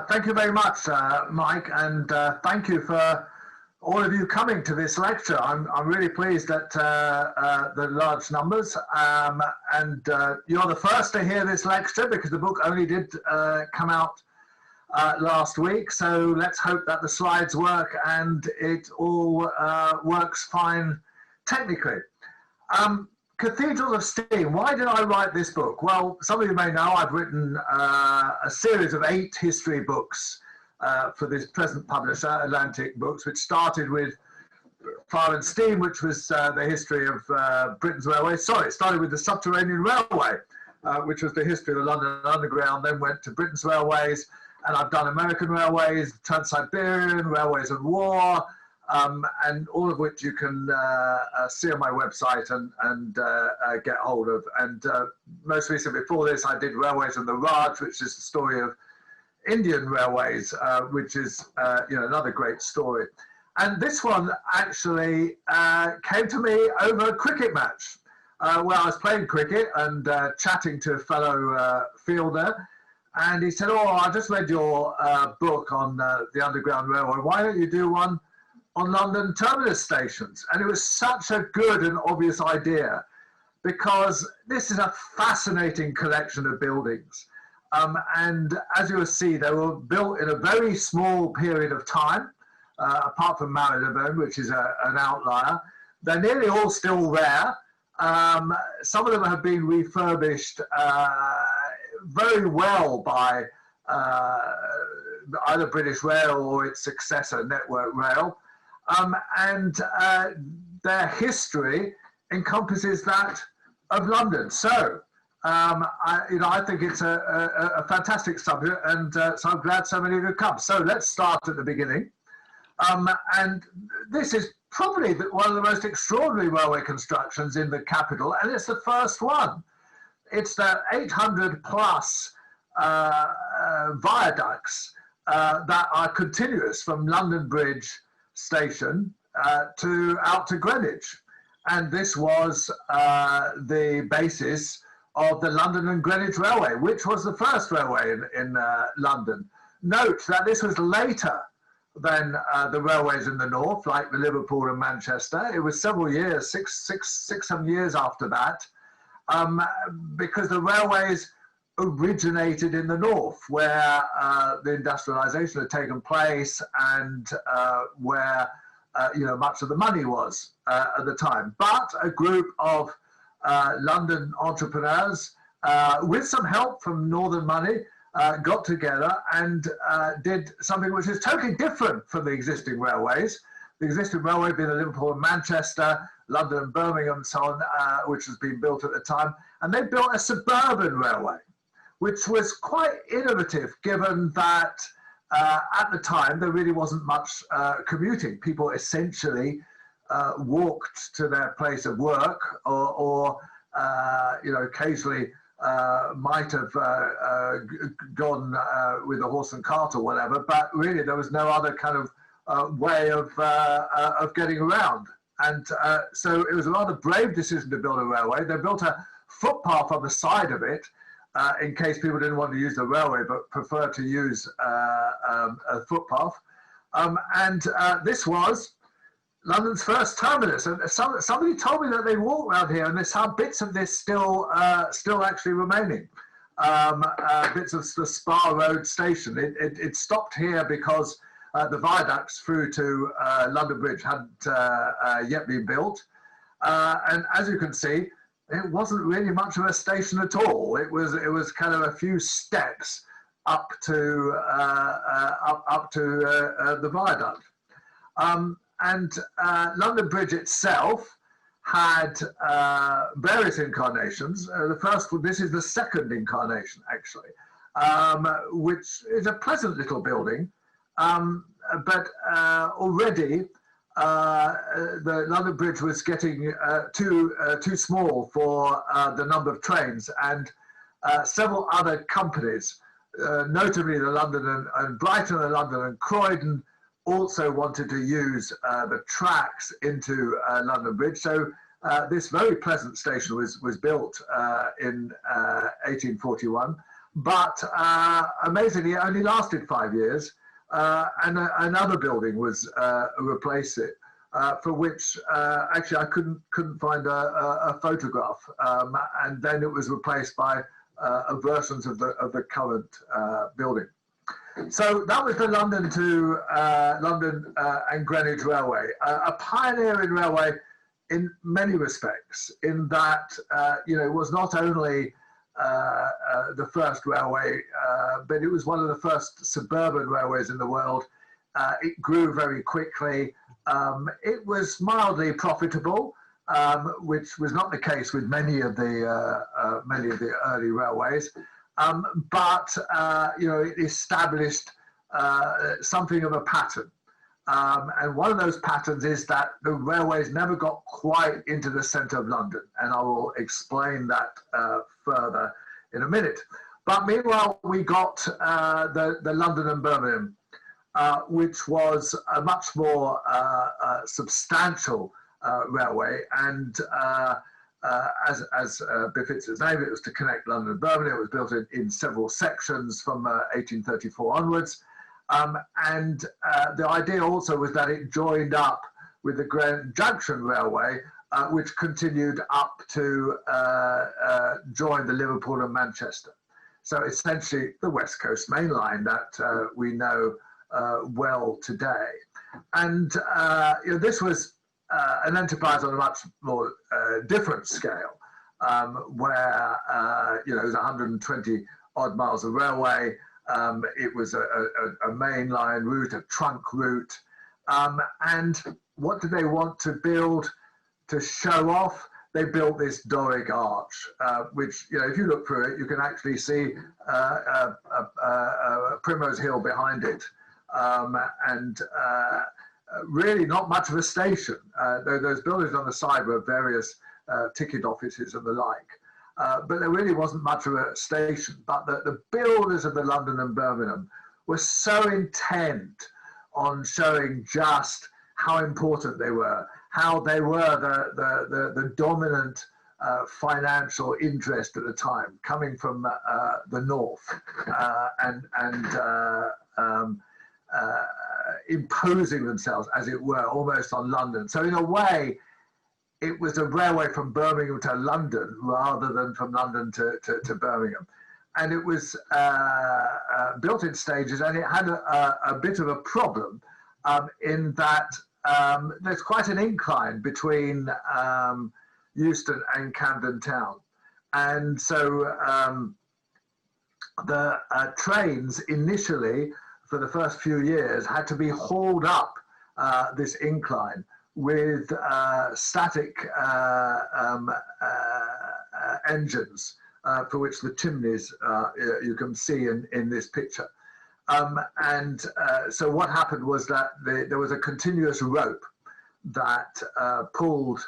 Thank you very much, Mike, and thank you for all of you coming to this lecture. I'm really pleased at the large numbers, and you're the first to hear this lecture because the book only did come out last week, so let's hope that the slides work and it all works fine technically. Cathedrals of Steam. Why did I write this book? Well, some of you may know I've written a series of 8 history books for this present publisher, Atlantic Books, which started with Fire and Steam, which was the history of Britain's railways. Sorry, it started with the Subterranean Railway, which was the history of the London Underground, then went to Britain's railways, and I've done American railways, Trans-Siberian, Railways and War, and all of which you can see on my website and get hold of. And most recently, before this, I did Railways and the Raj, which is the story of Indian railways, which is another great story. And this one actually came to me over a cricket match, where I was playing cricket and chatting to a fellow fielder. And he said, "Oh, I just read your book on the Underground Railway. Why don't you do one on London terminus stations?" And it was such a good and obvious idea because this is a fascinating collection of buildings. And as you will see, they were built in a very small period of time, apart from Marylebone, which is an outlier. They're nearly all still there. Some of them have been refurbished very well by either British Rail or its successor, Network Rail. And their history encompasses that of London. So, I think it's a fantastic subject, and so I'm glad so many of you come. So let's start at the beginning. And this is probably one of the most extraordinary railway constructions in the capital, and it's the first one. It's the 800 plus viaducts that are continuous from London Bridge Station out to Greenwich. And this was the basis of the London and Greenwich Railway, which was the first railway in London. Note that this was later than the railways in the north, like the Liverpool and Manchester. It was several years, 7 years after that, because the railways originated in the north, where the industrialization had taken place and where much of the money was at the time. But a group of London entrepreneurs, with some help from Northern money, got together and did something which is totally different from the existing railways. The existing railway being the Liverpool and Manchester, London and Birmingham and so on, which was being built at the time. And they built a suburban railway, which was quite innovative, given that at the time there really wasn't much commuting. People essentially walked to their place of work, or occasionally might have gone with a horse and cart or whatever, but really there was no other kind of way of getting around. And so it was a rather brave decision to build a railway. They built a footpath on the side of it, in case people didn't want to use the railway but prefer to use a footpath. And this was London's first terminus. And somebody told me that they walk around here and there's some bits of this still actually remaining. Bits of the Spa Road station. It stopped here because the viaducts through to London Bridge hadn't yet been built. And as you can see, it wasn't really much of a station at all. It was kind of a few steps up to the viaduct. And London Bridge itself had various incarnations. The first one, this is the second incarnation actually, which is a pleasant little building, but already the London Bridge was getting too small for the number of trains, and several other companies, notably the London and Brighton and London and Croydon, also wanted to use the tracks into London Bridge. So this very pleasant station was built in 1841. but amazingly, it only lasted 5 years, and another building was replaced it, for which actually I couldn't find a photograph, and then it was replaced by versions of the current building. So that was the London to London and Greenwich Railway, a pioneering railway in many respects, in that it was not only the first railway, but it was one of the first suburban railways in the world. It grew very quickly. It was mildly profitable, which was not the case with many of the early railways. But it established something of a pattern. And one of those patterns is that the railways never got quite into the centre of London. And I will explain that further in a minute. But meanwhile, we got the London and Birmingham, which was a much more substantial railway. And as befits its name, it was to connect London and Birmingham. It was built in several sections from 1834 onwards. And the idea also was that it joined up with the Grand Junction Railway, which continued up to join the Liverpool and Manchester. So essentially the West Coast Main Line that we know well today. And this was an enterprise on a much more different scale, where it was 120 odd miles of railway. It was a mainline route, a trunk route. And what did they want to build to show off? They built this Doric arch, which, if you look through it, you can actually see Primrose Hill behind it. And really not much of a station. Those buildings on the side were various ticket offices and the like. But there really wasn't much of a station. But the builders of the London and Birmingham were so intent on showing just how important they were, how they were the dominant financial interest at the time, coming from the north, and imposing themselves, as it were, almost on London. So in a way, it was a railway from Birmingham to London rather than from London to Birmingham. And it was built in stages, and it had a bit of a problem in that there's quite an incline between Euston and Camden Town. And so the trains initially, for the first few years, had to be hauled up this incline with static engines, for which the chimneys you can see in this picture. So what happened was that there was a continuous rope that pulled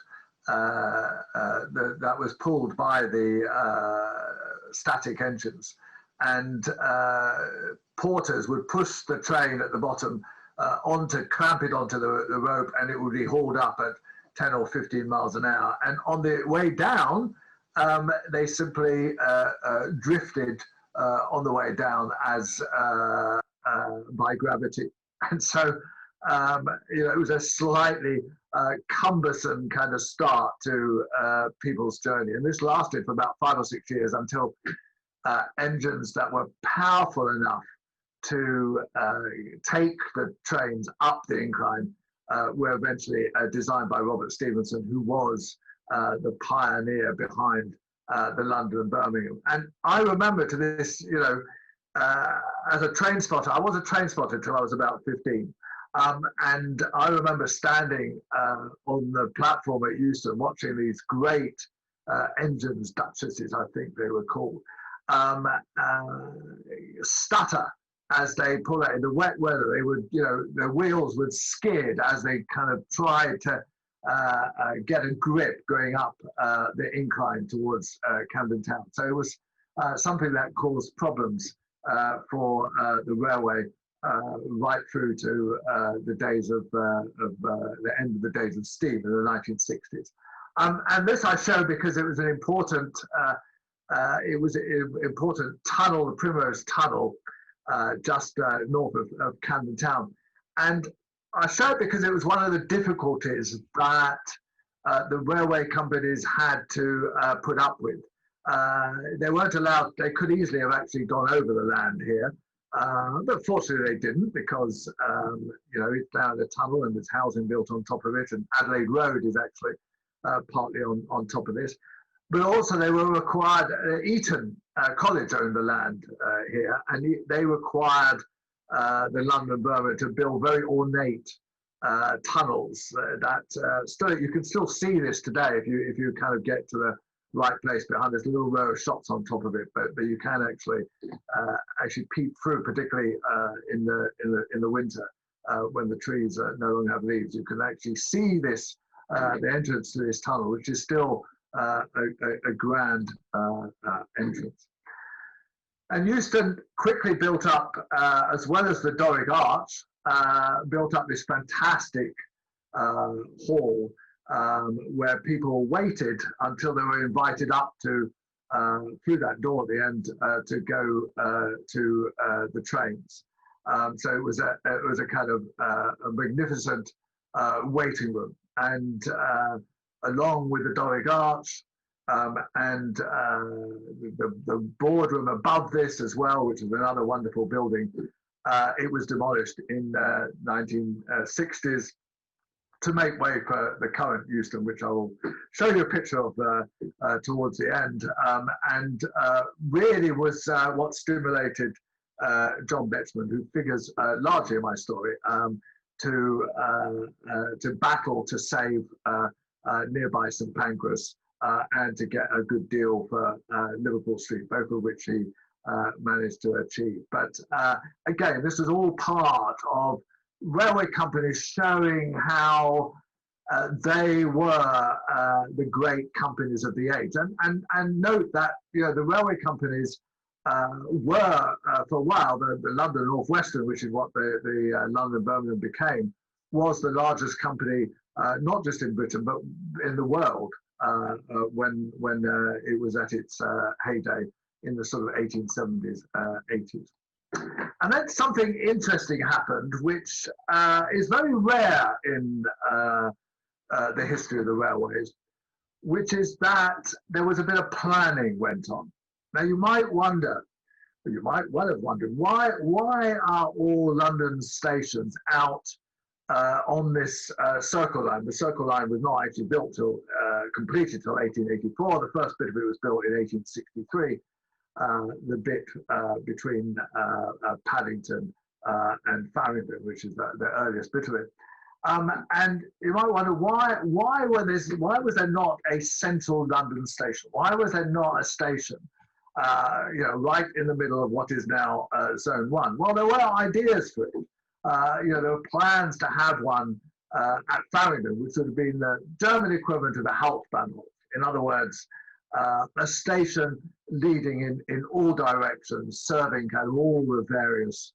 that was pulled by the static engines, and porters would push the train at the bottom clamp it onto the rope, and it would be hauled up at 10 or 15 miles an hour. And on the way down, they simply drifted on the way down as by gravity. And so, it was a slightly cumbersome kind of start to people's journey. And this lasted for about 5 or 6 years until engines that were powerful enough to take the trains up the incline were eventually designed by Robert Stephenson, who was the pioneer behind the London and Birmingham. And I remember to this, as a train spotter, I was a train spotter until I was about 15. And I remember standing on the platform at Euston watching these great engines, Duchesses, I think they were called, stutter as they pull out in the wet weather. They would, their wheels would skid as they kind of tried to get a grip going up the incline towards Camden Town. So it was something that caused problems for the railway right through to the days of the end of the days of steam in the 1960s. And this I show because it was an important it was an important tunnel, the Primrose Tunnel, just north of Camden Town. And I show it because it was one of the difficulties that the railway companies had to put up with. They weren't allowed, they could easily have actually gone over the land here, but fortunately they didn't, because you know, it's down the tunnel and there's housing built on top of it, and Adelaide Road is actually partly on top of this. But also they were required, Eton College owned the land here, and they required the London Borough to build very ornate tunnels that still, you can still see this today if you kind of get to the right place behind. There's a little row of shops on top of it, but you can actually peep through, particularly in the winter when the trees no longer have leaves. You can actually see this the entrance to this tunnel, which is still a grand entrance. And Euston quickly built up, as well as the Doric Arch, built up this fantastic hall where people waited until they were invited up to through that door at the end to go to the trains. So it was a kind of a magnificent waiting room, and along with the Doric Arch and the boardroom above this as well, which is another wonderful building. It was demolished in 1960s to make way for the current Euston, which I will show you a picture of towards the end, and really was what stimulated John Betjeman, who figures largely in my story, to battle to save nearby St Pancras and to get a good deal for Liverpool Street, both of which he managed to achieve. But again, this is all part of railway companies showing how they were the great companies of the age. And note that, you know, the railway companies were, for a while, the London North Western, which is what the London Birmingham became, was the largest company, not just in Britain, but in the world, when it was at its heyday in the sort of 1870s, 80s. And then something interesting happened, which is very rare in the history of the railways, which is that there was a bit of planning went on. Now you might wonder, or you might well have wondered, why are all London stations out on this Circle Line? The Circle Line was not actually built till completed till 1884. The first bit of it was built in 1863. The bit between Paddington and Farringdon, which is the earliest bit of it. And you might wonder why was there not a central London station? Why was there not a station, you know, right in the middle of what is now Zone 1? Well, there were ideas for it. You know, there were plans to have one at Farringdon, which would have been the German equivalent of a Hauptbahnhof. In other words, a station leading in all directions, serving kind of all the various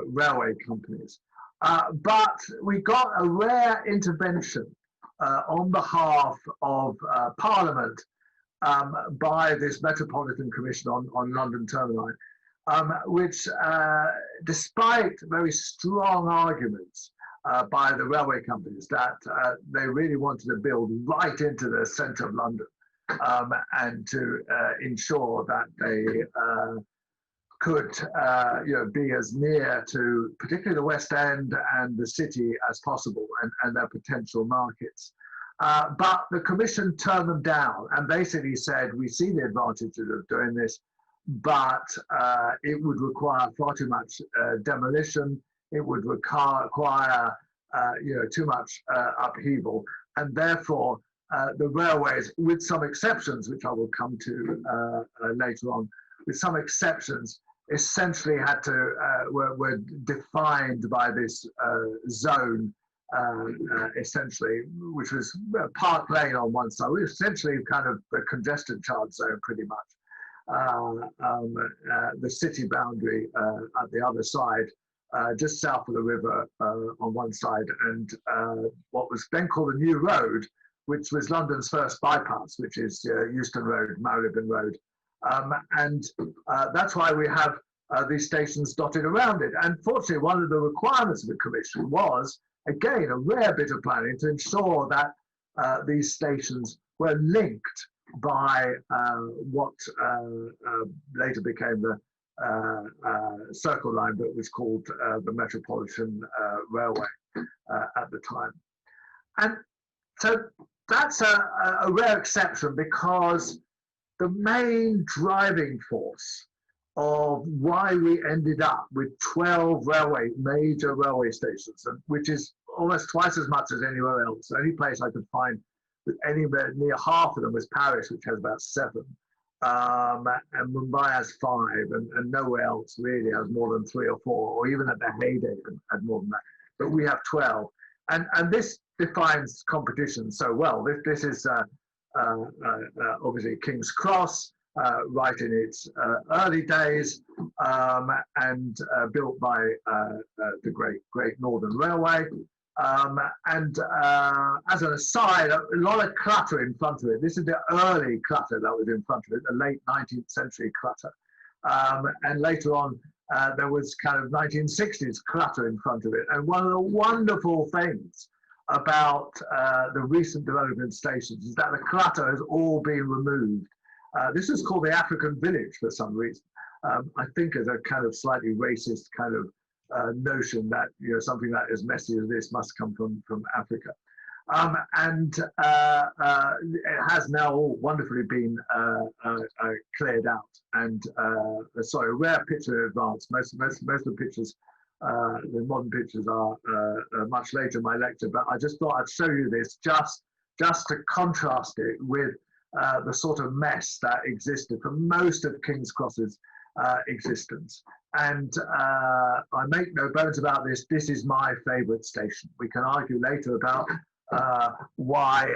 railway companies. But we got a rare intervention on behalf of Parliament by this Metropolitan Commission on London Termini, which, despite very strong arguments by the railway companies that they really wanted to build right into the centre of London, and to ensure that they could you know, be as near to particularly the West End and the city as possible, and their potential markets. But the Commission turned them down and basically said, we see the advantages of doing this, but it would require far too much demolition. It would require you know, too much upheaval, and therefore the railways, with some exceptions, which I will come to later on, with some exceptions, essentially had to were defined by this zone, essentially, which was Park Lane on one side, which was essentially kind of a congestion charge zone, pretty much. The city boundary at the other side, just south of the river on one side, and what was then called the New Road, which was London's first bypass, which is Euston Road, Marylebone Road, and that's why we have these stations dotted around it. And fortunately, one of the requirements of the commission was, again, a rare bit of planning to ensure that these stations were linked by what later became the Circle Line, but was called the Metropolitan Railway at the time. And so that's a rare exception, because the main driving force of why we ended up with 12 major railway stations, which is almost twice as much as anywhere else. The only place I could find with anywhere near half of them was Paris, which has about 7. And Mumbai has 5, and nowhere else really has more than 3 or 4, or even at the heyday had more than that. But we have 12. And this defines competition so well. This is obviously King's Cross, right in its early days, and built by the Great Northern Railway. And as an aside, a lot of clutter in front of it. This is the early clutter that was in front of it, the late 19th century clutter. And later on, there was kind of 1960s clutter in front of it. And one of the wonderful things about the recent development stations is that the clutter has all been removed. This is called the African village for some reason. I think as a kind of slightly racist kind of notion that, you know, something that is messy as this must come from Africa. And it has now all wonderfully been cleared out. And sorry, a rare picture in advance. Most of the pictures, the modern pictures, are much later in my lecture. But I just thought I'd show you this just to contrast it with the sort of mess that existed for most of King's Cross's existence. And I make no bones about this. This is my favourite station. We can argue later about why,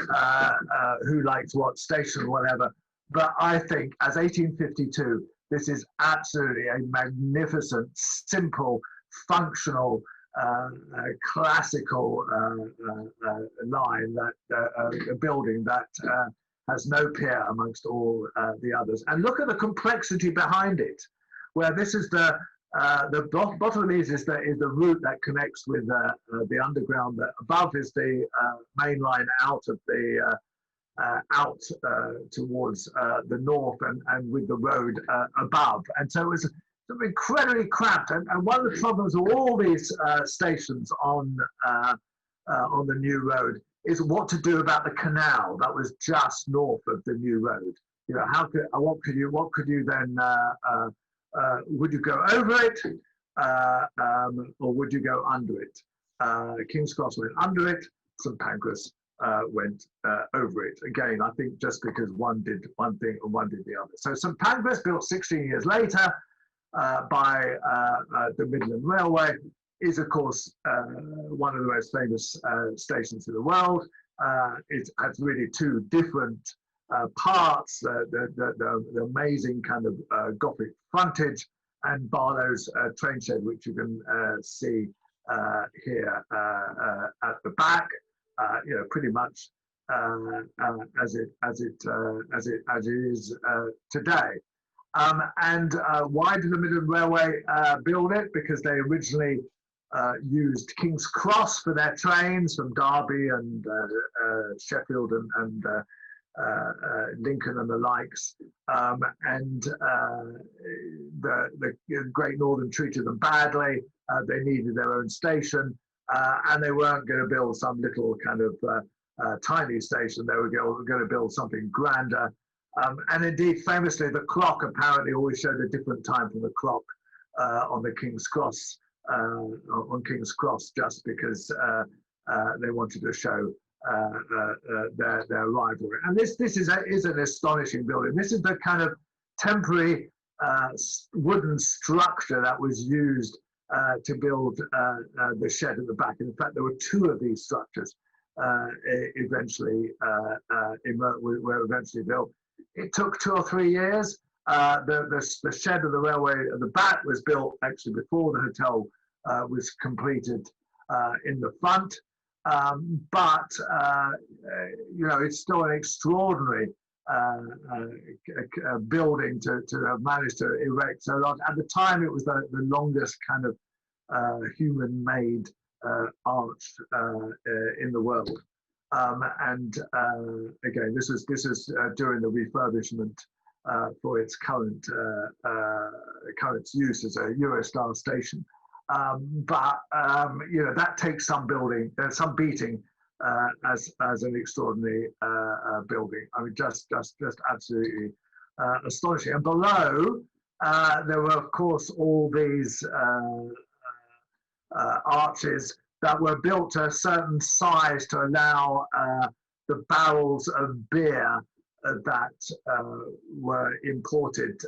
who likes what station, whatever. But I think, as 1852, this is absolutely a magnificent, simple, functional, classical line, that a building that has no peer amongst all the others. And look at the complexity behind it, where this is the bottom is the route that connects with the underground. The above is the main line out of the out towards the north, and with the road above. And so it was incredibly cramped. And one of the problems of all these stations on the new road is what to do about the canal that was just north of the new road. You know, what could you then would you go over it, or would you go under it? King's Cross went under it. St Pancras went over it. Again, I think just because one did one thing and one did the other. So St Pancras, built 16 years later by the Midland Railway, is of course one of the most famous stations in the world. It has really 2 different parts, the amazing kind of Gothic frontage, and Barlow's train shed, which you can see here at the back. You know, pretty much as it is today. And why did the Midland Railway build it? Because they originally used King's Cross for their trains from Derby and Sheffield and Lincoln and the likes, and the Great Northern treated them badly. They needed their own station, and they weren't going to build some little kind of tiny station. They were going to build something grander. And indeed, famously, the clock apparently always showed a different time from the clock on the King's Cross, just because they wanted to show their rivalry. And this is an astonishing building. This is the kind of temporary wooden structure that was used to build the shed at the back. In fact, there were 2 of these structures eventually were eventually built. It took 2 or 3 years. The shed of the railway at the back was built actually before the hotel was completed in the front. But you know, it's still an extraordinary building to have managed to erect so long. At the time, it was the longest kind of human-made arch in the world. And again, this is during the refurbishment for its current use as a Eurostar station. But you know, that takes some building, some beating as an extraordinary building. I mean, just absolutely astonishing. And below, there were, of course, all these arches that were built to a certain size to allow the barrels of beer that were imported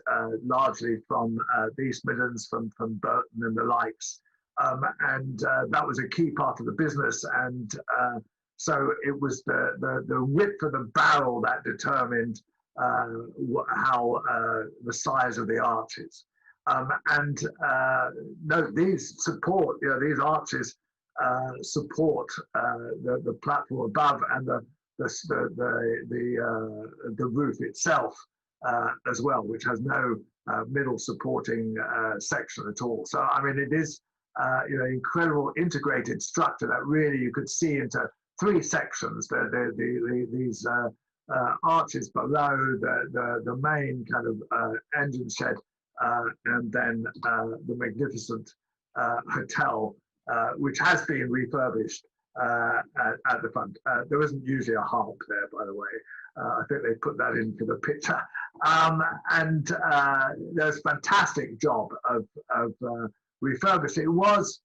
largely from the East Midlands, from Burton and the likes. And that was a key part of the business. And so it was the width of the barrel that determined how the size of the arches. No, these support, you know, these arches support the platform above and the roof itself as well, which has no middle supporting section at all. So I mean, it is you know, incredible integrated structure that really you could see into three sections. These arches below the main kind of engine shed, and then the magnificent hotel, which has been refurbished at the front. There isn't usually a harp there, by the way. I think they put that in for the picture. And there's a fantastic job of refurbishing. It was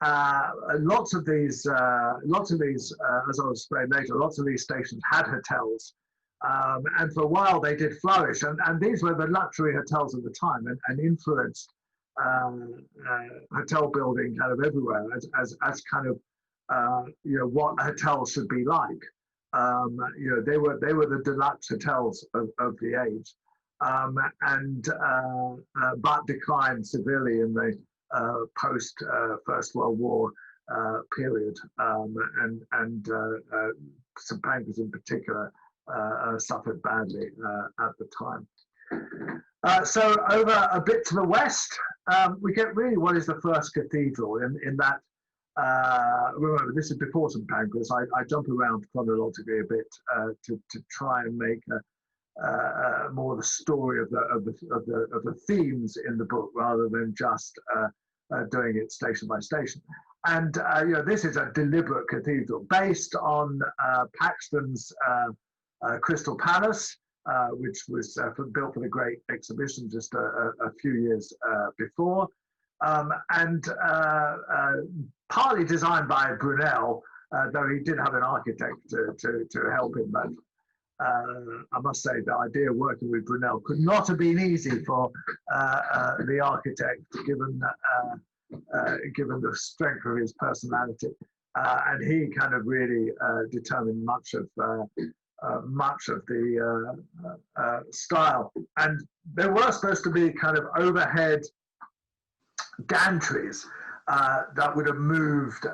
lots of these, as I'll explain later, lots of these stations had hotels. And for a while they did flourish, and these were the luxury hotels of the time, and influenced hotel building kind of everywhere as kind of you know, what hotels should be like. You know, they were the deluxe hotels of the age, but declined severely in the post First World War period, and St Pancras in particular suffered badly at the time. So over a bit to the west, we get really what is the first cathedral in that. Remember, this is before St Pancras. I jump around chronologically a bit to try and make more the story of the themes in the book, rather than just doing it station by station. And you know, this is a deliberate cathedral based on Paxton's Crystal Palace, which was built for the Great Exhibition just a few years before, and partly designed by Brunel, though he did have an architect to help him. But I must say the idea of working with Brunel could not have been easy for the architect, given the strength of his personality, and he kind of really determined much of the style. And there were supposed to be kind of overhead gantries that would have moved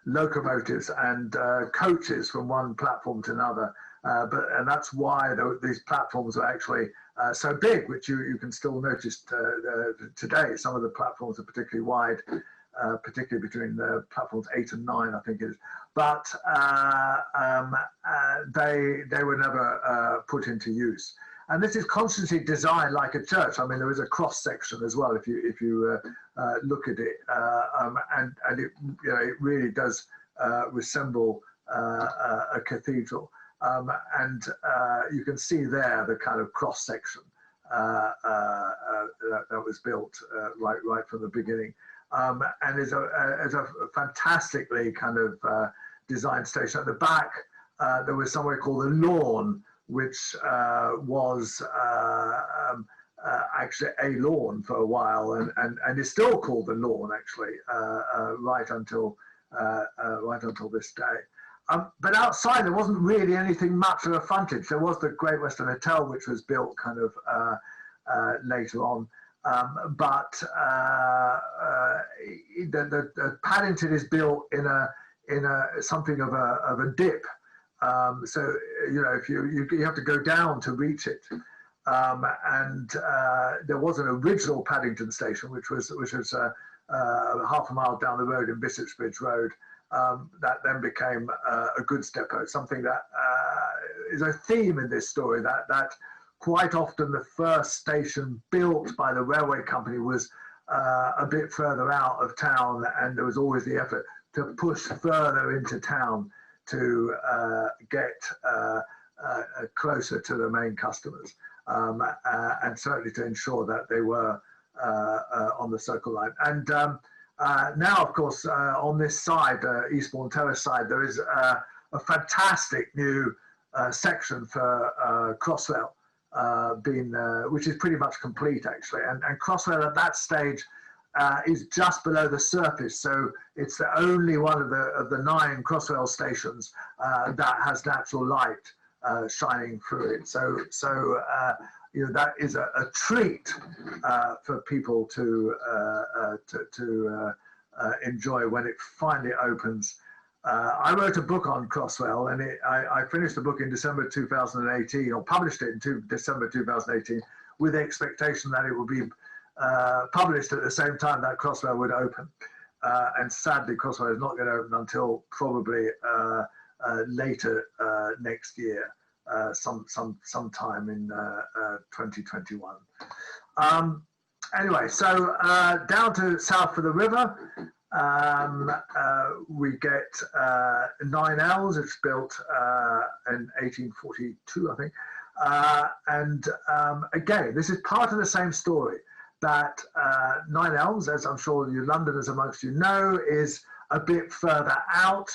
locomotives and coaches from one platform to another. And that's why these platforms are actually so big, which you can still notice today. Some of the platforms are particularly wide, particularly between the platforms 8 and 9, I think it is. But they were never put into use. And this is constantly designed like a church. I mean, there is a cross section as well if you look at it, and it, you know, it really does resemble a cathedral. And you can see there the kind of cross section that was built right from the beginning, and is a fantastically kind of designed station. At the back, there was somewhere called the Lawn, which was actually a lawn for a while, and is still called the Lawn actually, right until this day. But outside, there wasn't really anything much of a frontage. There was the Great Western Hotel, which was built kind of later on. But the Paddington is built in something of a dip, So, you know, if you have to go down to reach it. And there was an original Paddington station, which was half a mile down the road in Bishopsgate Road. That then became a goods depot, something that is a theme in this story, that quite often the first station built by the railway company was a bit further out of town, and there was always the effort to push further into town to get closer to the main customers, and certainly to ensure that they were on the Circle Line. And now, of course, on this side, Eastbourne Terrace side, there is a fantastic new section for Crossrail, which is pretty much complete, actually. And Crossrail at that stage is just below the surface, so it's the only one of the 9 Crossrail stations that has natural light shining through it. So you know, that is a treat for people to enjoy when it finally opens. I wrote a book on Crossrail, and I finished the book in December 2018, or published it in December 2018, with the expectation that it would be published at the same time that Crossrail would open. And sadly, Crossrail is not going to open until probably later next year, sometime in 2021. Anyway, so down to south of the river, we get 9 Elms. It's built in 1842, I think. And again, this is part of the same story, that 9 Elms, as I'm sure you Londoners amongst you know, is a bit further out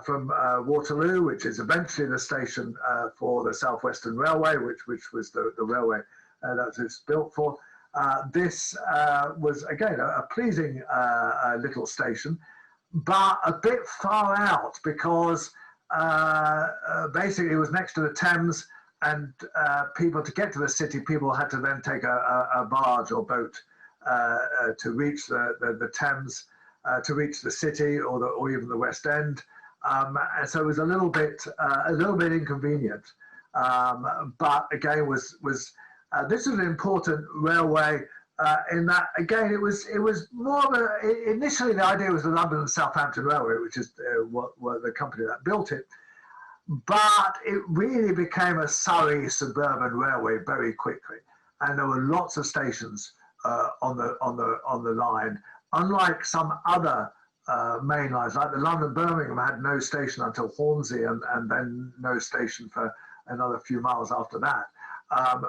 from Waterloo, which is eventually the station for the South Western Railway, which was the railway that it's built for. This was, again, a pleasing little station, but a bit far out, because basically it was next to the Thames, and people, to get to the city, people had to then take a barge or boat to reach the Thames, to reach the city or even the West End. And so it was a little bit inconvenient. But again, this was an important railway in that, again, it was more of a, initially the idea was the London and Southampton Railway, which is what the company that built it. But it really became a Surrey suburban railway very quickly, and there were lots of stations on the line. Unlike some other main lines, like the London Birmingham had no station until Hornsey, and then no station for another few miles after that.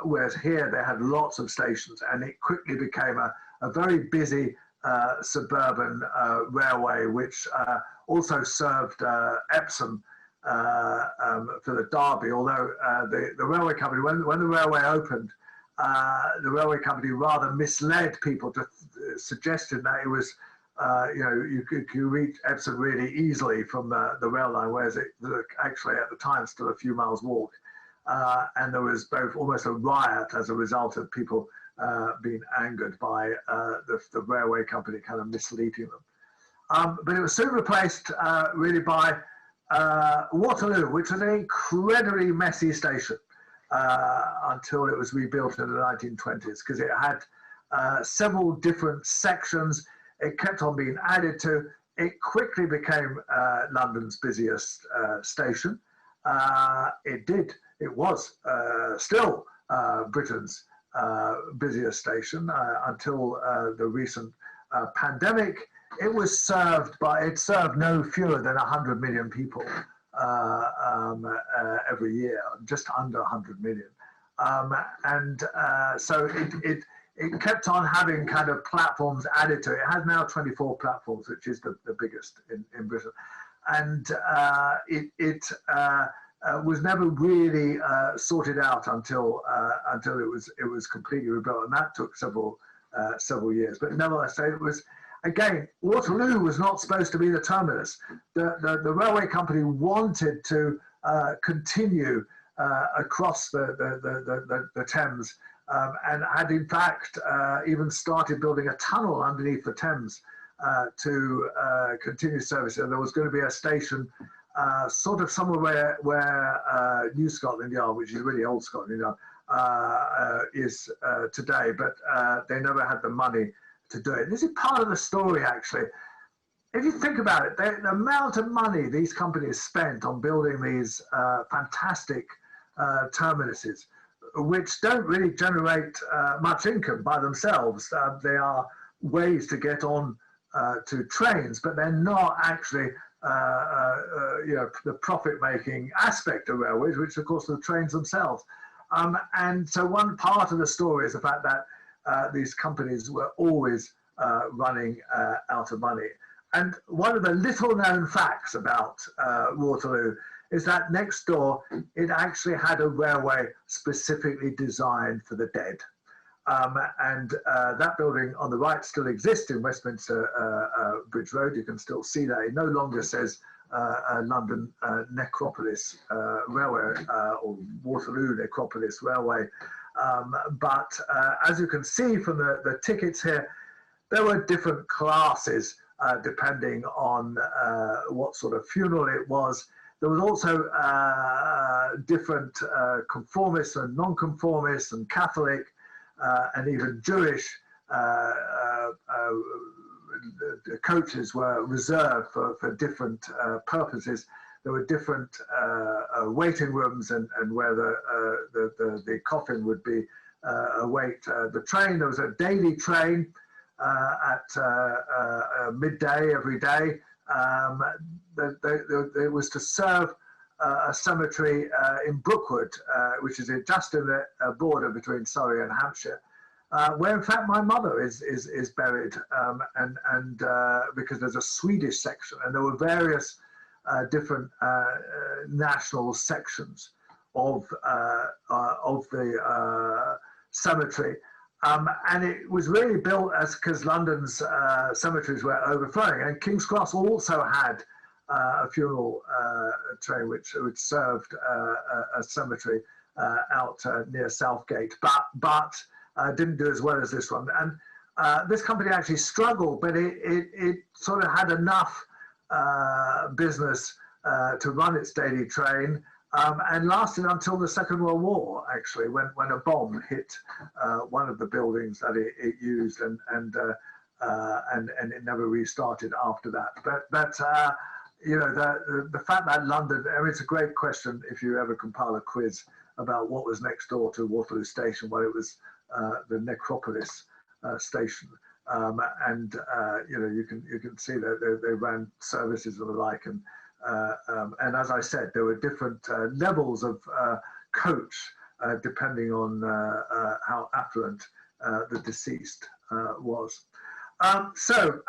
Whereas here they had lots of stations, and it quickly became a very busy suburban railway, which also served Epsom for the Derby. Although the railway company, when the railway opened, the railway company rather misled people to suggesting that it was, you know, you could reach Epsom really easily from the rail line, whereas it actually at the time still a few miles walk. And there was both almost a riot as a result of people being angered by the railway company kind of misleading them. But it was soon replaced really by Waterloo, which was an incredibly messy station until it was rebuilt in the 1920s, because it had several different sections. It kept on being added to. It quickly became London's busiest station. It was still Britain's busiest station until the recent pandemic. It served no fewer than 100 million people every year, just under 100 million. So it kept on having kind of platforms added to it. It has now 24 platforms, which is the biggest in Britain. And it was never really sorted out until it was completely rebuilt, and that took several years. But nevertheless, it was, again, Waterloo was not supposed to be the terminus. The railway company wanted to continue across the Thames, and had in fact even started building a tunnel underneath the Thames to continue service. And there was going to be a station sort of somewhere where New Scotland Yard, which is really old Scotland Yard, is today, but they never had the money to do it. This is part of the story, actually. If you think about it, the amount of money these companies spent on building these fantastic terminuses, which don't really generate much income by themselves. They are ways to get on to trains, but they're not actually the profit-making aspect of railways, which of course are the trains themselves. And so one part of the story is the fact that these companies were always running out of money. And one of the little-known facts about Waterloo is that next door, it actually had a railway specifically designed for the dead. And that building on the right still exists in Westminster Bridge Road. You can still see that. It no longer says London Necropolis Railway or Waterloo Necropolis Railway. But as you can see from the tickets here, there were different classes depending on what sort of funeral it was. There was also different conformists and non-conformists and Catholic and even Jewish coaches were reserved for different purposes. There were different waiting rooms and where the coffin would be await the train. There was a daily train at midday every day. It was to serve a cemetery in Brookwood, which is just in the border between Surrey and Hampshire, where in fact my mother is buried, and because there's a Swedish section, and there were various different national sections of the cemetery. And it was really built because London's cemeteries were overflowing, and King's Cross also had a funeral train which served a cemetery out near Southgate, but didn't do as well as this one. And this company actually struggled, but it sort of had enough business to run its daily train. And lasted until the Second World War, actually, when a bomb hit one of the buildings that it used, and it never restarted after that. But the fact that London, I mean, it's a great question if you ever compile a quiz about what was next door to Waterloo Station. Well, it was the Necropolis station, and you can see that they ran services and the like, and as I said, there were different levels of coach depending on how affluent the deceased was. So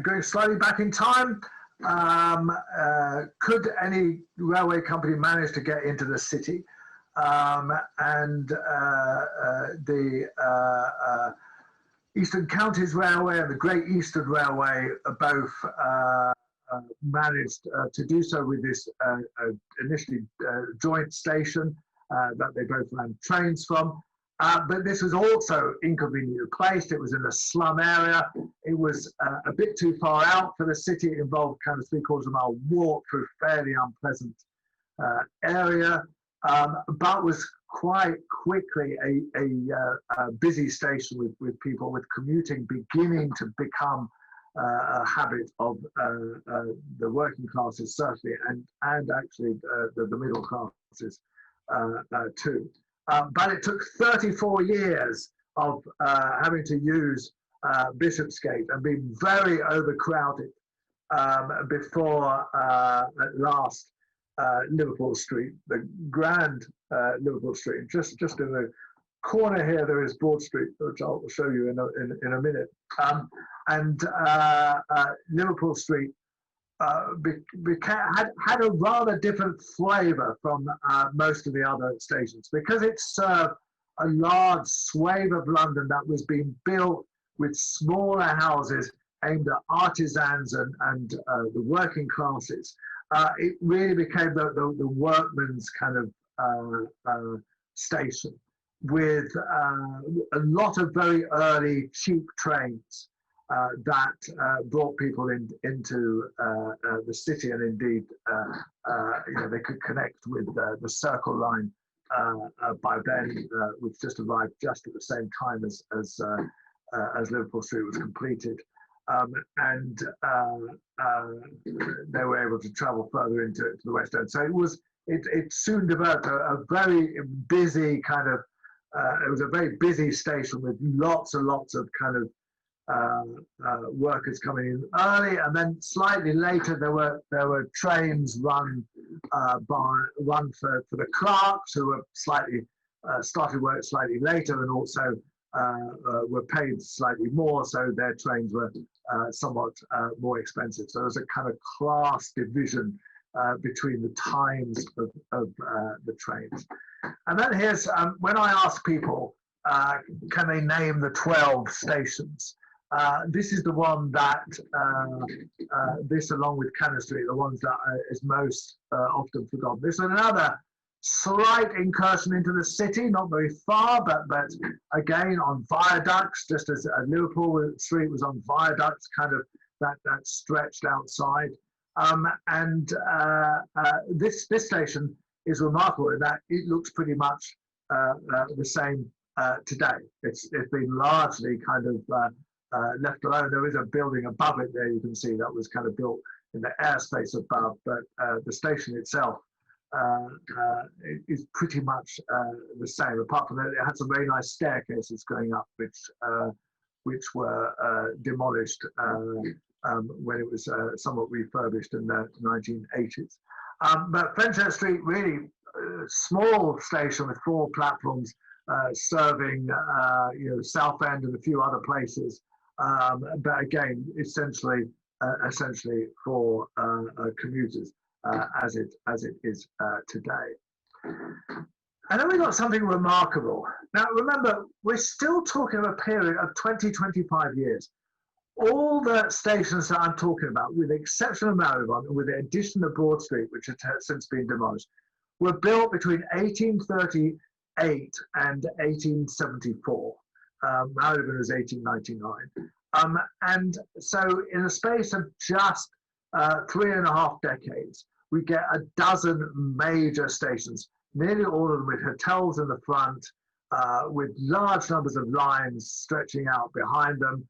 going slightly back in time, could any railway company manage to get into the city? And the Eastern Counties Railway and the Great Eastern Railway both managed to do so with this initially joint station that they both ran trains from. But this was also inconveniently placed. It was in a slum area. It was a bit too far out for the city. It involved kind of 3/4 mile walk through fairly unpleasant area, but was quite quickly a busy station with people, with commuting beginning to become a habit of the working classes, certainly, and actually the middle classes too. But it took 34 years of having to use Bishopsgate and being very overcrowded before at last Liverpool Street, the grand Liverpool Street. Just in the corner here there is Broad Street, which I'll show you in a minute. And Liverpool Street had a rather different flavour from most of the other stations, because it served a large swathe of London that was being built with smaller houses aimed at artisans and the working classes. It really became the workman's kind of station, with a lot of very early cheap trains. that brought people into the city, and indeed, they could connect with the Circle Line by then, which just arrived just at the same time as Liverpool Street was completed. And they were able to travel further into the West End. So it soon developed a very busy kind of, it was a very busy station with lots and lots of kind of workers coming in early, and then slightly later there were trains run for the clerks, who were started work slightly later, and also were paid slightly more, so their trains were somewhat more expensive. So there was a kind of class division between the times of the trains. And then here's when I ask people, can they name the 12 stations? This is the one that, this along with Cannon Street, the ones that is most often forgotten. This is another slight incursion into the city, not very far, but again on viaducts, just as Liverpool Street was on viaducts, kind of that stretched outside. This station is remarkable in that it looks pretty much the same today. It's been largely kind of left alone. There is a building above it there, you can see, that was kind of built in the airspace above, but the station itself is pretty much the same, apart from that it had some very nice staircases going up, which were demolished when it was somewhat refurbished in the 1980s. But Fenchurch Street, really small station with 4 platforms serving Southend and a few other places. But again, essentially for commuters, as it is today. And then we got something remarkable. Now, remember, we're still talking of a period of 20-25 years. All the stations that I'm talking about, with the exception of Marylebone and with the addition of Broad Street, which has since been demolished, were built between 1838 and 1874. Marylebone was 1899. And so in the space of just 3.5 decades, we get a dozen major stations, nearly all of them with hotels in the front, with large numbers of lines stretching out behind them,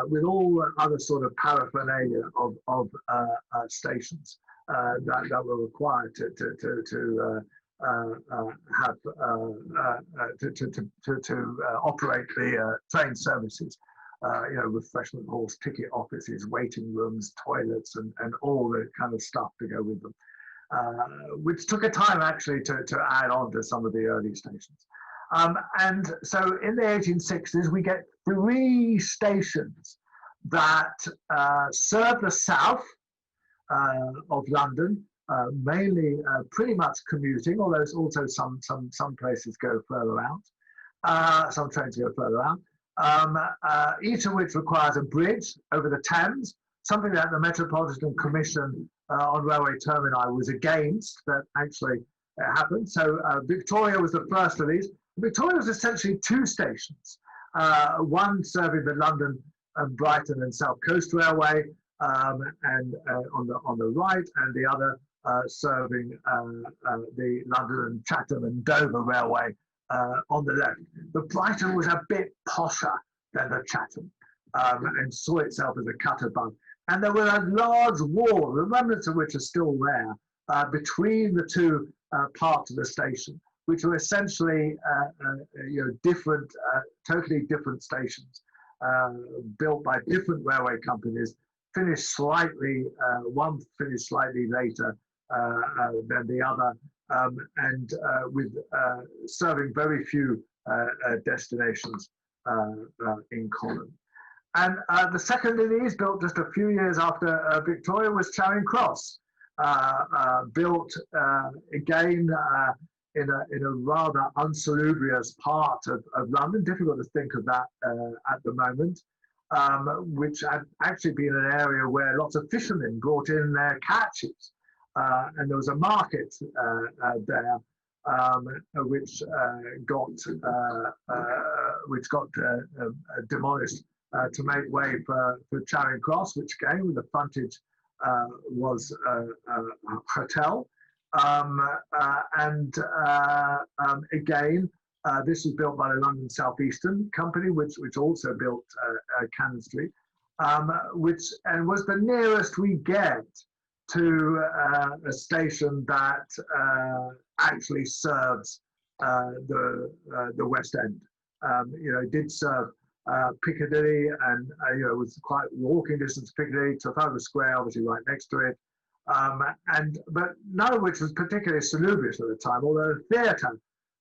with all the other sort of paraphernalia of stations that were required to operate the train services. Refreshment halls, ticket offices, waiting rooms, toilets, and all the kind of stuff to go with them, which took a time actually to add on to some of the early stations. And so in the 1860s, we get 3 stations that serve the south of London, mainly pretty much commuting, although it's also some places go further out, some trains go further out. Each of which requires a bridge over the Thames, something that the Metropolitan Commission on Railway Termini was against, but actually it happened. So Victoria was the first of these. Victoria was essentially 2 stations, one serving the London and Brighton and South Coast Railway, and on the right, and the other serving the London and Chatham and Dover Railway on the left. The Brighton was a bit posher than the Chatham, and saw itself as a cut above. And there were a large wall, the remnants of which are still there, between the 2 parts of the station, which were essentially different, totally different stations, built by different railway companies, finished slightly, one finished slightly later than the other, and with serving very few destinations in common. And the second of these, built just a few years after Victoria, was Charing Cross, built again in a rather unsalubrious part of London. Difficult to think of that at the moment, which had actually been an area where lots of fishermen brought in their catches, and there was a market there, which got demolished to make way for Charing Cross, which again, with the frontage, was a hotel. Again, this was built by the London South Eastern Company, which also built Cannon Street, which was the nearest we get to a station that actually serves the West End. It did serve Piccadilly, and it was quite walking distance to Piccadilly, Trafalgar Square, obviously right next to it, but none of which was particularly salubrious at the time. Although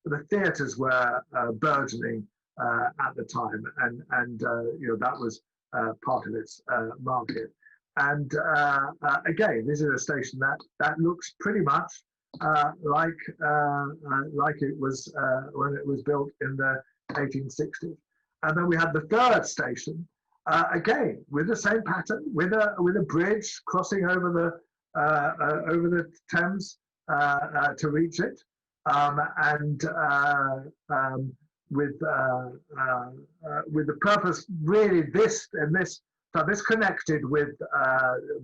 the theatres were burgeoning at the time, and that was part of its market. And again, this is a station that looks pretty much like it was when it was built in the 1860s. And then we had the third station, again with the same pattern, with a bridge crossing over the Thames to reach it, with the purpose really this connected with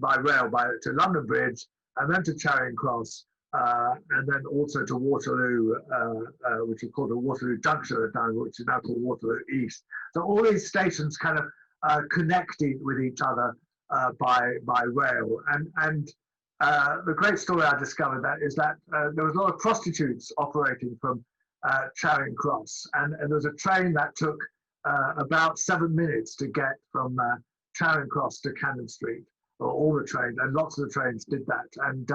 by rail to London Bridge, and then to Charing Cross, and then also to Waterloo, which is called the Waterloo Junction at the time, which is now called Waterloo East. So all these stations kind of connected with each other by rail. And the great story I discovered is that there was a lot of prostitutes operating from Charing Cross, and there was a train that took about 7 minutes to get from Charing Cross to Cannon Street, or all the trains, and lots of the trains did that. And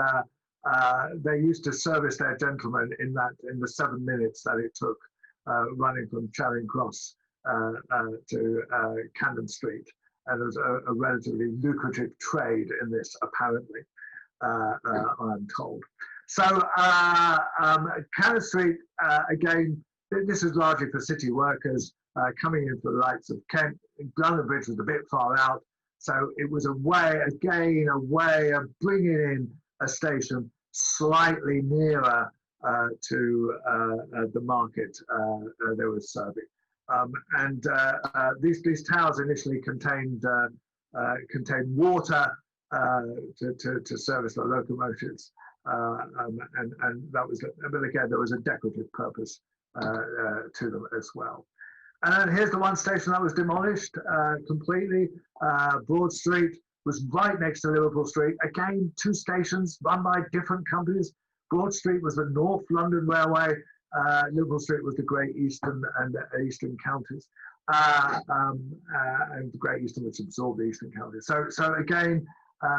they used to service their gentlemen in the 7 minutes that it took running from Charing Cross to Cannon Street. And there was a relatively lucrative trade in this, apparently, I'm told. So Cannon Street, again, this is largely for city workers coming in for the likes of Kent. London Bridge was a bit far out, so it was a way of bringing in a station slightly nearer to the market they were serving. These towers initially contained water to service the locomotives, and that was. But again, there was a decorative purpose to them as well. And then here's the one station that was demolished completely. Broad Street was right next to Liverpool Street. Again, two stations run by different companies. Broad Street was the North London Railway. Liverpool Street was the Great Eastern and Eastern Counties. And the Great Eastern, which absorbed the Eastern Counties. So again,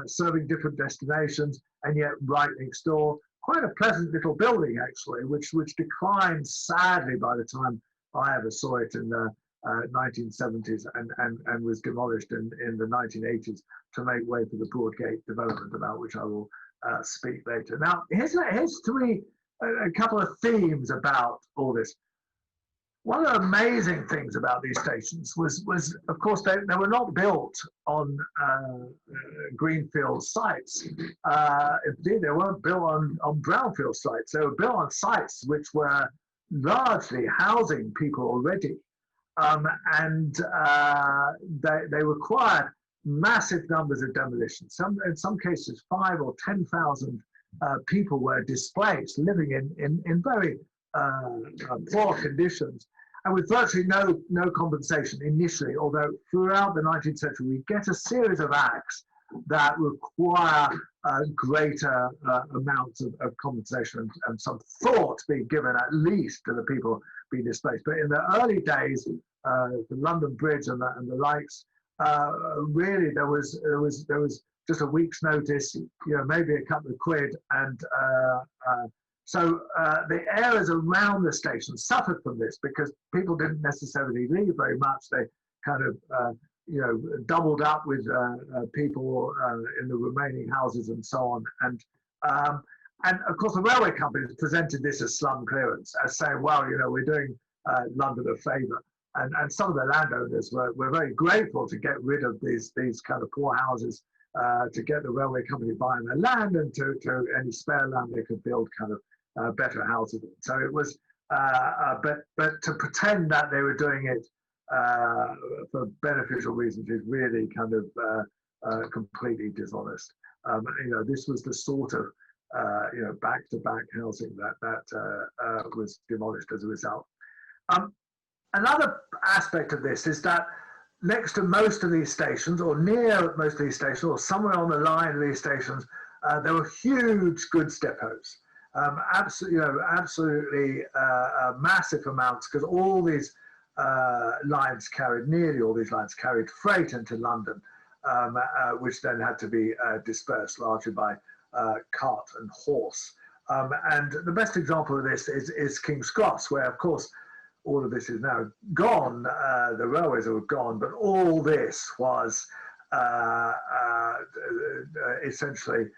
serving different destinations, and yet right next door. Quite a pleasant little building, actually, which declined sadly by the time I ever saw it in the 1970s, and was demolished in the 1980s to make way for the Broadgate development, about which I will speak later. Now, here's a couple of themes about all this. One of the amazing things about these stations was of course, they were not built on greenfield sites. Indeed, they weren't built on brownfield sites. They were built on sites which were largely housing people already. They required massive numbers of demolition. In some cases, 5,000 or 10,000 people were displaced, living in very poor conditions, and with virtually no compensation initially. Although throughout the 19th century, we get a series of acts that require greater amounts of compensation and some thought being given at least to the people being displaced. But in the early days, the London Bridge and the likes, really there was just a week's notice, maybe a couple of quid, and so the areas around the station suffered from this because people didn't necessarily leave very much. They kind of doubled up with people in the remaining houses and so on. And of course, the railway companies presented this as slum clearance, as saying, well, we're doing London a favour. And some of the landowners were very grateful to get rid of these kind of poor houses, to get the railway company buying their land, and to any spare land they could build kind of better houses. So it was, but to pretend that they were doing it for beneficial reasons is really kind of completely dishonest. This was the sort of back-to-back housing that was demolished as a result. Another aspect of this is that next to most of these stations, or near most of these stations, or somewhere on the line of these stations, there were huge goods depots. Absolutely massive amounts, because all these nearly all these lines carried freight into London, which then had to be dispersed largely by cart and horse. And the best example of this is King's Cross, where, of course, all of this is now gone. The railways are gone, but all this was essentially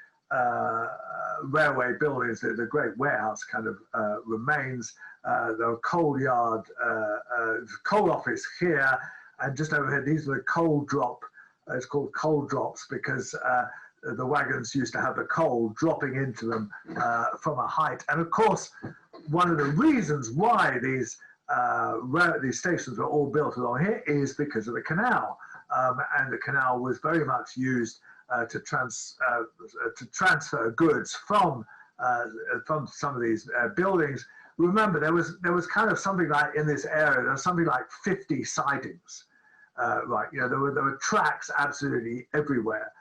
railway buildings. The great warehouse kind of remains. The coal yard, coal office here, and just over here, these are the coal drop. It's called coal drops because the wagons used to have the coal dropping into them from a height. And of course, one of the reasons why these stations were all built along here is because of the canal. And the canal was very much used to transfer goods from some of these buildings. Remember, there was kind of something like, in this area, there was something like 50 sidings. Right, there were tracks absolutely everywhere,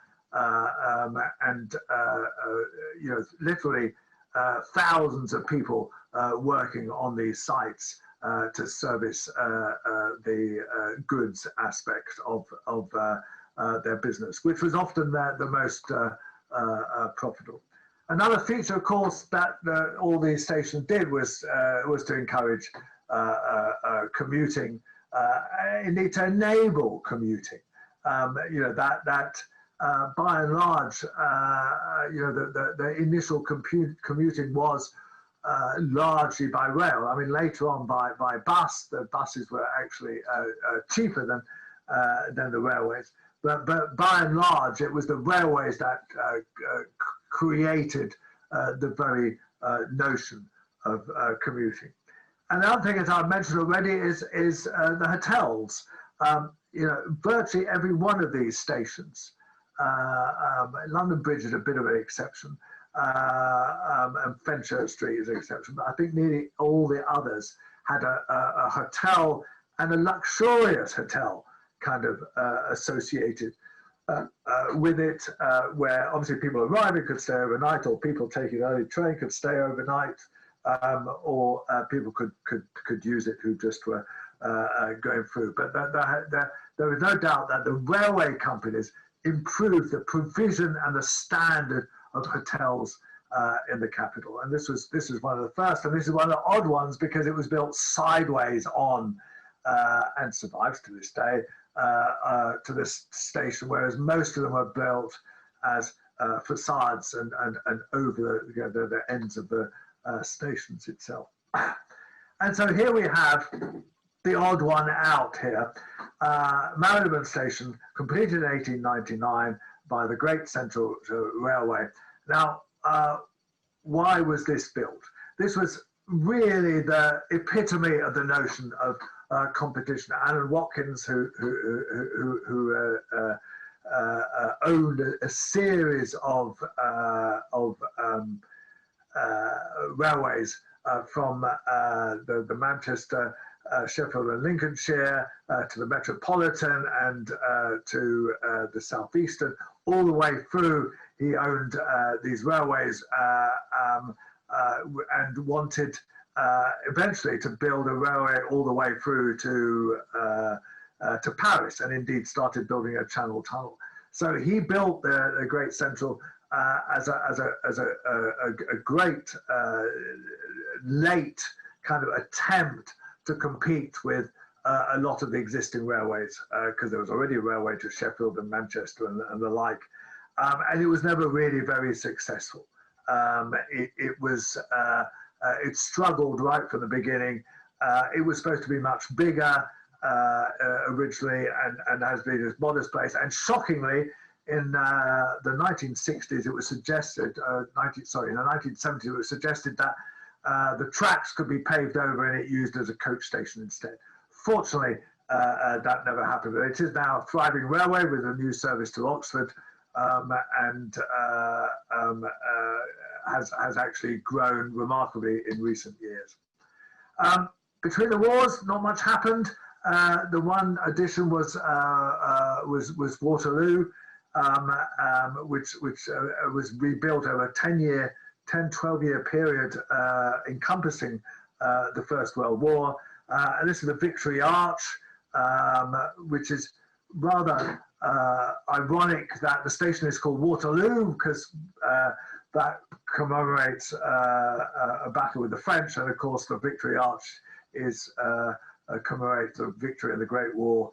literally thousands of people working on these sites to service the goods aspect of their business, which was often the most profitable. Another feature, of course, that all these stations did was to encourage commuting, indeed to enable commuting. By and large, the initial commuting was largely by rail. I mean, later on by bus. The buses were actually cheaper than the railways. But by and large, it was the railways that created the very notion of commuting. And the other thing, as I mentioned already, is the hotels. Virtually every one of these stations, London Bridge is a bit of an exception, and Fenchurch Street is an exception, but I think nearly all the others had a hotel, and a luxurious hotel kind of associated with it, where obviously people arriving could stay overnight, or people taking an early train could stay overnight, or people could use it who just were going through. But there is no doubt that the railway companies improved the provision and the standard of hotels in the capital. And this was one of the first, and this is one of the odd ones because it was built sideways on and survives to this day to this station, whereas most of them were built as facades and over the ends of the stations itself. And so here we have the odd one out here. Marylebone Station, completed in 1899 by the Great Central Railway. Now, why was this built? This was really the epitome of the notion of competition. Alan Watkins, who owned a series of railways from the Manchester, Sheffield and Lincolnshire to the Metropolitan and to the South Eastern, all the way through. He owned these railways and wanted eventually to build a railway all the way through to Paris, and indeed started building a Channel tunnel. So he built the Great Central as a great late kind of attempt to compete with a lot of the existing railways, because there was already a railway to Sheffield and Manchester and the like, and it was never really very successful. It struggled right from the beginning. It was supposed to be much bigger originally, and has been this modest place. And shockingly, in the 1960s, it was suggested, in the 1970s, it was suggested that the tracks could be paved over and it used as a coach station instead. Fortunately, that never happened. But it is now a thriving railway with a new service to Oxford, and has actually grown remarkably in recent years. Between the wars, not much happened. The one addition was Waterloo, which was rebuilt over a 12-year period encompassing the First World War. And this is the Victory Arch, which is rather ironic that the station is called Waterloo, because that commemorates a battle with the French, and of course the Victory Arch is commemorates the victory in the Great War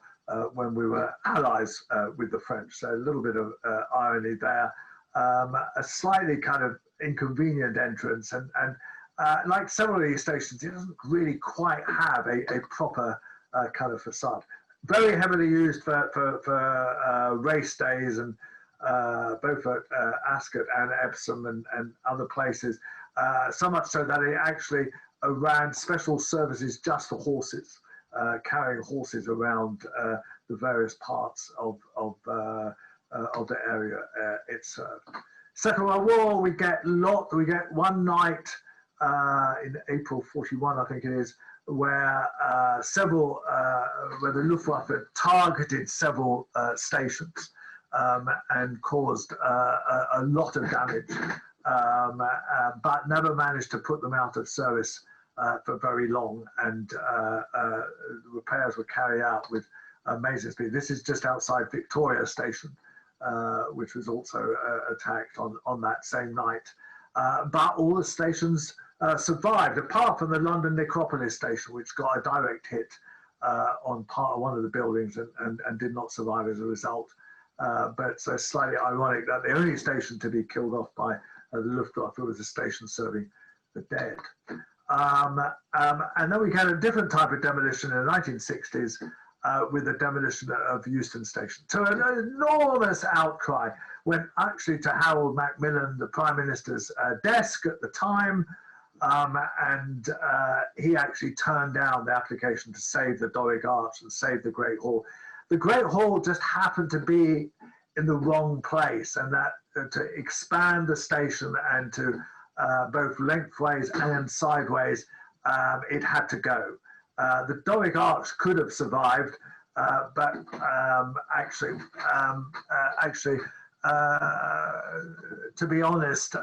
when we were allies with the French. So a little bit of irony there. A slightly kind of inconvenient entrance, and like several of these stations, it doesn't really quite have a proper kind of facade. Very heavily used for race days, and both at Ascot and Epsom and other places, so much so that it actually ran special services just for horses, carrying horses around the various parts of the area it served. Second World War, we get one night in April '41, I think it is, where where the Luftwaffe targeted several stations and caused a lot of damage, but never managed to put them out of service for very long, and repairs were carried out with amazing speed. This is just outside Victoria Station, which was also attacked on that same night. But all the stations survived, apart from the London Necropolis station, which got a direct hit on one of the buildings and did not survive as a result. But so slightly ironic that the only station to be killed off by the Luftwaffe was a station serving the dead. And then we had a different type of demolition in the 1960s with the demolition of Euston Station, to an enormous outcry. Went actually to Harold Macmillan, the Prime Minister's desk at the time, and he actually turned down the application to save the Doric Arch and save the Great Hall. The Great Hall just happened to be in the wrong place, and that to expand the station and to both lengthways and sideways, it had to go. The Doric Arch could have survived, but actually, to be honest,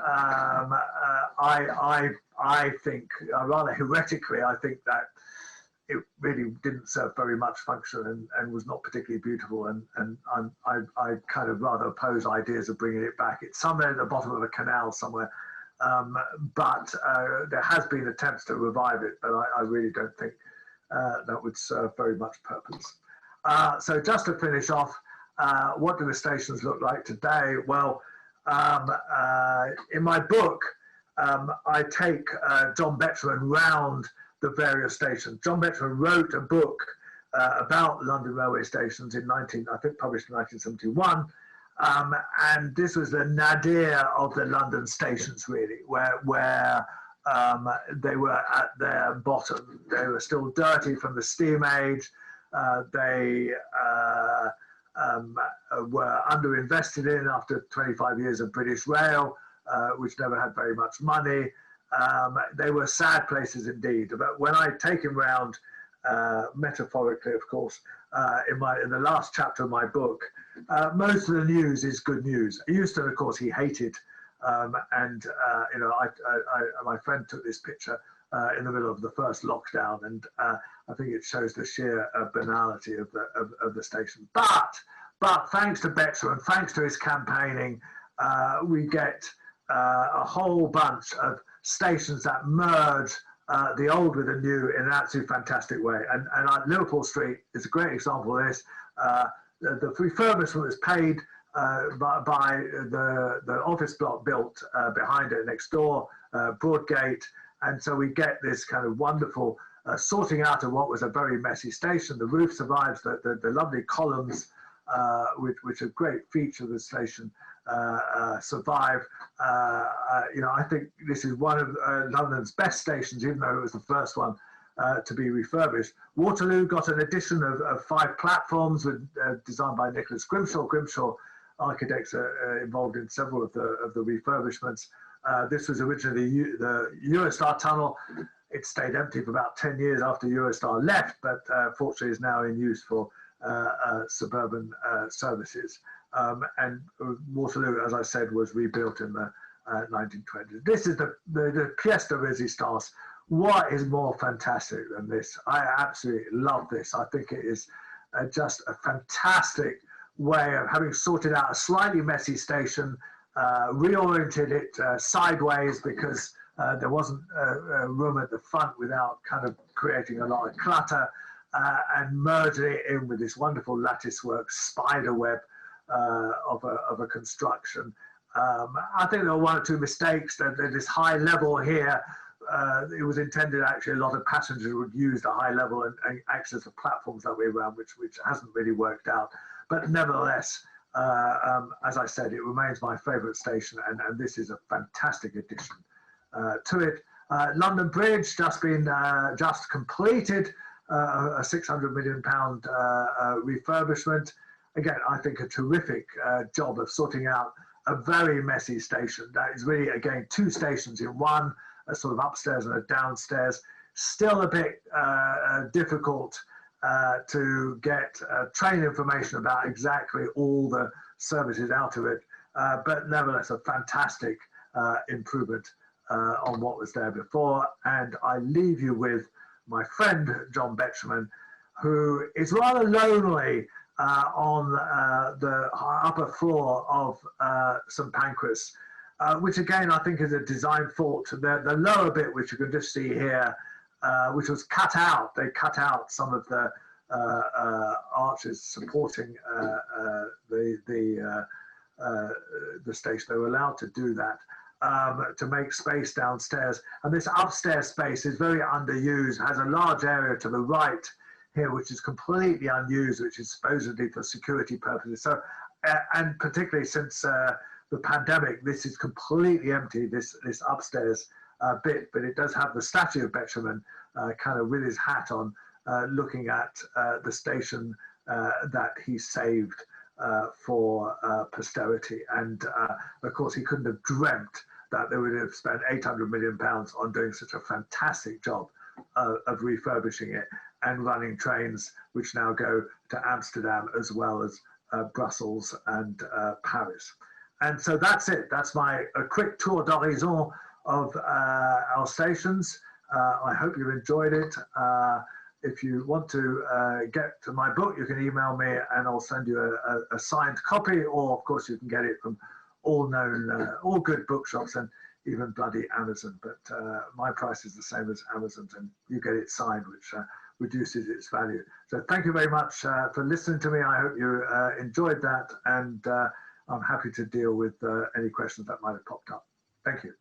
I think, rather heretically, I think that it really didn't serve very much function and was not particularly beautiful. And I kind of rather oppose ideas of bringing it back. It's somewhere at the bottom of a canal somewhere. But there has been attempts to revive it, but I really don't think that would serve very much purpose. So just to finish off, what do the stations look like today? Well, in my book, I take John Betjeman round the various stations. John Betjeman wrote a book about London railway stations I think published in 1971. And this was the nadir of the London stations, really, where they were at their bottom. They were still dirty from the steam age. They were underinvested in after 25 years of British Rail, which never had very much money. They were sad places indeed. But when I take him round, metaphorically, of course, in the last chapter of my book, most of the news is good news. Euston, of course, he hated, and you know, my friend took this picture in the middle of the first lockdown, and I think it shows the sheer banality of the station. But thanks to Betjeman, thanks to his campaigning, we get a whole bunch of stations that merge the old with the new in an absolutely fantastic way. And Liverpool Street is a great example of this. The refurbishment was paid by the office block built behind it next door, Broadgate. And so we get this kind of wonderful sorting out of what was a very messy station. The roof survives, the lovely columns, which are a great feature of the station, survive. You know, I think this is one of London's best stations, even though it was the first one to be refurbished. Waterloo got an addition of 5 platforms designed by Nicholas Grimshaw. Grimshaw architects are involved in several of the refurbishments. This was originally the Eurostar tunnel. It stayed empty for about 10 years after Eurostar left, but fortunately is now in use for suburban services. And Waterloo, as I said, was rebuilt in the 1920s. This is the pièce de résistance. What is more fantastic than this? I absolutely love this. I think it is just a fantastic way of having sorted out a slightly messy station, reoriented it sideways because there wasn't room at the front without kind of creating a lot of clutter, and merging it in with this wonderful lattice work spider web of a construction. I think there were 1 or 2 mistakes. That this high level here, it was intended actually a lot of passengers would use the high level and access the platforms that way around, which hasn't really worked out. But nevertheless, as I said, it remains my favourite station, and this is a fantastic addition to it. London Bridge just completed a £600 million refurbishment. Again, I think a terrific job of sorting out a very messy station. That is really, again, 2 stations in one, a sort of upstairs and a downstairs. Still a bit difficult to get train information about exactly all the services out of it, but nevertheless a fantastic improvement on what was there before. And I leave you with my friend John Betjeman, who is rather lonely on the upper floor of St Pancras, which again I think is a design fault. The lower bit, which you can just see here, which was cut out. They cut out some of the arches supporting the station. They were allowed to do that to make space downstairs. And this upstairs space is very underused, has a large area to the right here, which is completely unused, which is supposedly for security purposes. So, and particularly since the pandemic, this is completely empty, this upstairs bit, but it does have the statue of Betjeman kind of with his hat on, looking at the station that he saved for posterity. And of course, he couldn't have dreamt that they would have spent £800 million on doing such a fantastic job of refurbishing it and running trains which now go to Amsterdam as well as Brussels and Paris. And so that's it. That's a quick tour d'horizon of our stations. I hope you've enjoyed it. If you want to get to my book, you can email me and I'll send you a signed copy, or of course you can get it from all good bookshops and even bloody Amazon. But my price is the same as Amazon's, and you get it signed, which reduces its value. So thank you very much for listening to me. I hope you enjoyed that, and I'm happy to deal with any questions that might have popped up. Thank you.